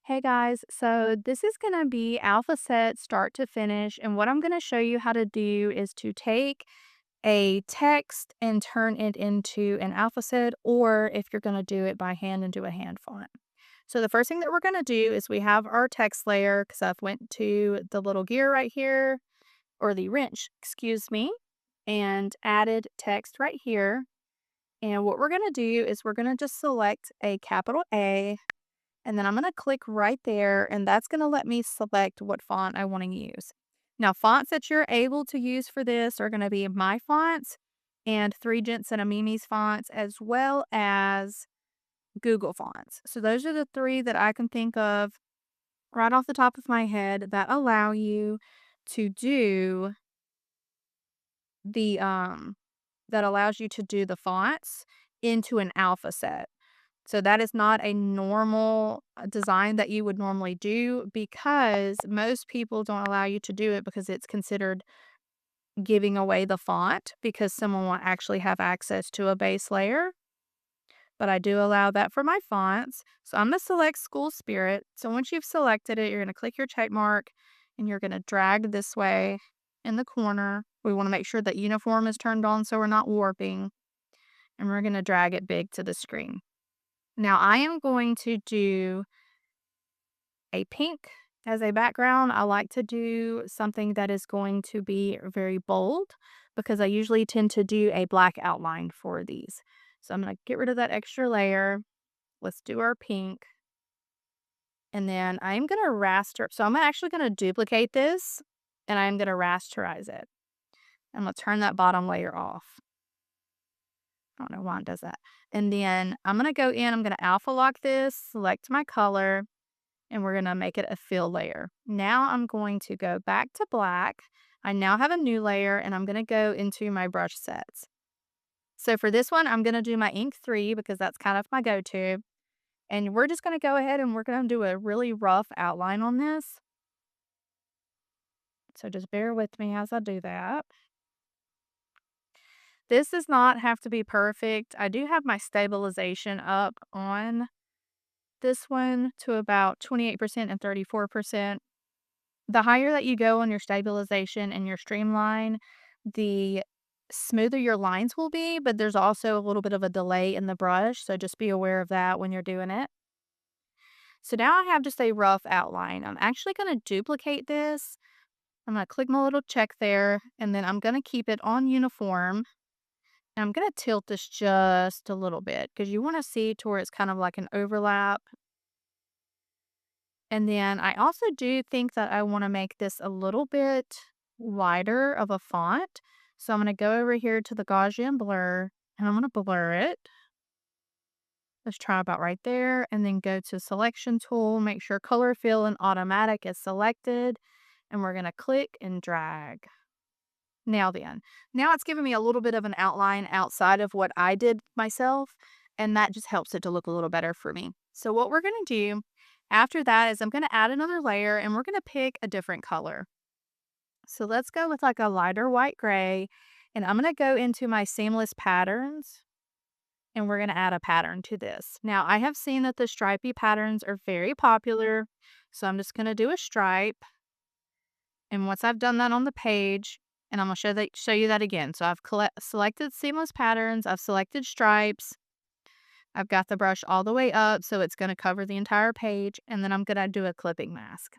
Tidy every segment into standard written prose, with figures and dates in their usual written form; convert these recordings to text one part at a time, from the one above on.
Hey guys, so this is going to be alpha set start to finish. And what I'm going to show you how to do is to take a text and turn it into an alpha set, or if you're going to do it by hand and do a hand font. So the first thing that we're going to do is we have our text layer because I've went to the little gear right here, or the wrench, excuse me, and added text right here. And what we're going to do is we're going to just select a capital A, and then I'm going to click right there, and that's going to let me select what font I want to use. Now, fonts that you're able to use for this are going to be my fonts and Three Gents and a Mimi's fonts, as well as Google fonts. So those are the three that I can think of right off the top of my head that allow you to do the that allows you to do the fonts into an alpha set. So that is not a normal design that you would normally do because most people don't allow you to do it because it's considered giving away the font because someone will actually have access to a base layer. But I do allow that for my fonts. So I'm going to select School Spirit. So once you've selected it, you're going to click your check mark and you're going to drag this way in the corner. We want to make sure that uniform is turned on so we're not warping. And we're going to drag it big to the screen. Now I am going to do a pink as a background. I like to do something that is going to be very bold because I usually tend to do a black outline for these. So I'm going to get rid of that extra layer. Let's do our pink. And then I'm going to raster. So I'm actually going to duplicate this and I'm going to rasterize it. I'm going to turn that bottom layer off. I don't know why it does that. And then I'm going to go in, I'm going to alpha lock this, select my color, and we're going to make it a fill layer. Now I'm going to go back to black. I now have a new layer and I'm going to go into my brush sets. So for this one, I'm going to do my ink 3 because that's kind of my go-to. And we're just going to go ahead and we're going to do a really rough outline on this. So just bear with me as I do that. This does not have to be perfect. I do have my stabilization up on this one to about 28% and 34%. The higher that you go on your stabilization and your streamline, the smoother your lines will be, but there's also a little bit of a delay in the brush, so just be aware of that when you're doing it. So now I have just a rough outline. I'm actually going to duplicate this. I'm going to click my little check there, and then I'm going to keep it on uniform. And I'm going to tilt this just a little bit because you want to see to where it's kind of like an overlap. And then I also do think that I want to make this a little bit wider of a font. So I'm going to go over here to the Gaussian blur and I'm going to blur it. Let's try about right there and then go to selection tool, make sure color fill and automatic is selected. And we're going to click and drag. Now then, now it's giving me a little bit of an outline outside of what I did myself. And that just helps it to look a little better for me. So what we're going to do after that is I'm going to add another layer and we're going to pick a different color. So let's go with like a lighter white gray and I'm going to go into my seamless patterns and we're going to add a pattern to this. Now I have seen that the stripy patterns are very popular. So I'm just going to do a stripe. And once I've done that on the page, and I'm going to show you that again. So I've selected seamless patterns. I've selected stripes. I've got the brush all the way up, so it's going to cover the entire page, and then I'm going to do a clipping mask.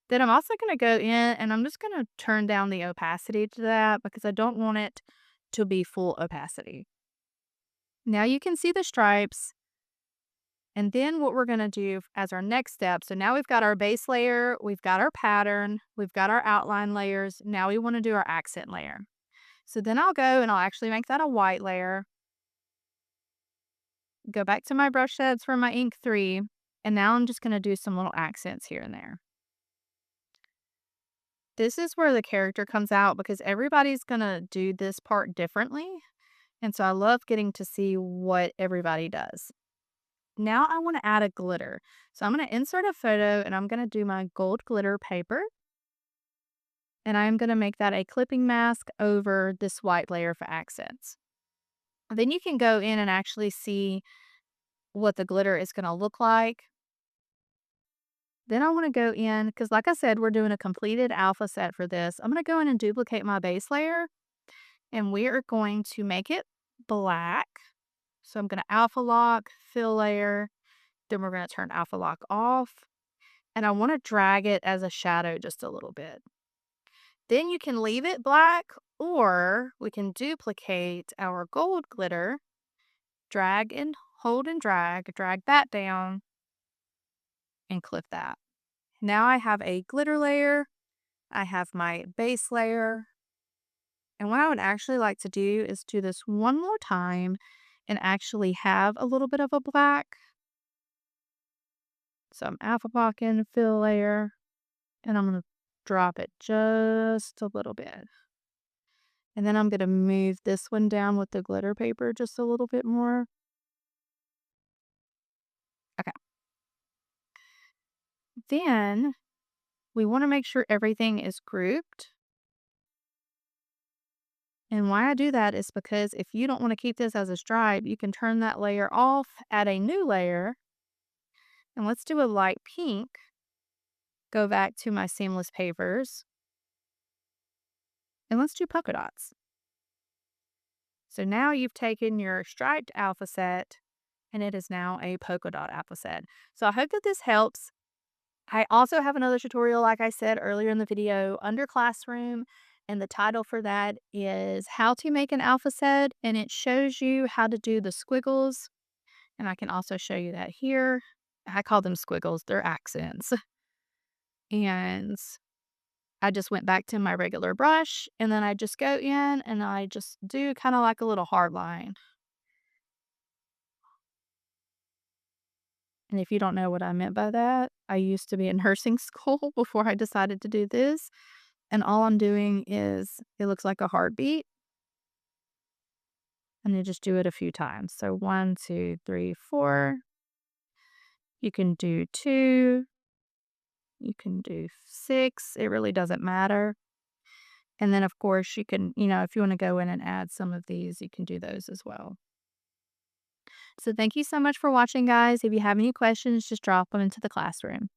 Then I'm also going to go in, and I'm just going to turn down the opacity to that because I don't want it to be full opacity. Now you can see the stripes, and then what we're going to do as our next step, so now we've got our base layer, we've got our pattern, we've got our outline layers, now we want to do our accent layer. So then I'll go and I'll actually make that a white layer. Go back to my brush sets for my ink 3, and now I'm just going to do some little accents here and there. This is where the character comes out because everybody's going to do this part differently, and so I love getting to see what everybody does. Now I want to add a glitter. So I'm going to insert a photo, and I'm going to do my gold glitter paper, and I'm going to make that a clipping mask over this white layer for accents. Then you can go in and actually see what the glitter is going to look like. Then I want to go in, because like I said, we're doing a completed alpha set for this. I'm going to go in and duplicate my base layer, and we are going to make it black. So I'm going to alpha lock, fill layer, then we're going to turn alpha lock off, and I want to drag it as a shadow just a little bit. Then you can leave it black, or we can duplicate our gold glitter, drag and hold and drag that down, and clip that. Now I have a glitter layer, I have my base layer, and what I would actually like to do is do this one more time and actually have a little bit of a black. So I'm alpha blocking, fill layer, and I'm going to drop it just a little bit. And then I'm going to move this one down with the glitter paper just a little bit more. Okay. Then we want to make sure everything is grouped. And why I do that is because if you don't want to keep this as a stripe, you can turn that layer off, add a new layer, and let's do a light pink. Go back to my seamless pavers, and let's do polka dots. So now you've taken your striped alpha set, and it is now a polka dot alpha set. So I hope that this helps. I also have another tutorial, like I said earlier in the video, under Classroom, and the title for that is How to Make an Alpha Set, and it shows you how to do the squiggles, and I can also show you that here. I call them squiggles, they're accents. And I just went back to my regular brush, and then I just go in and I just do kind of like a little hard line. And if you don't know what I meant by that, I used to be in nursing school before I decided to do this. And all I'm doing is it looks like a heartbeat. And you just do it a few times. So 1, 2, 3, 4. You can do 2. You can do 6. It really doesn't matter. And then, of course, you can, if you want to go in and add some of these, you can do those as well. So thank you so much for watching, guys. If you have any questions, just drop them into the classroom.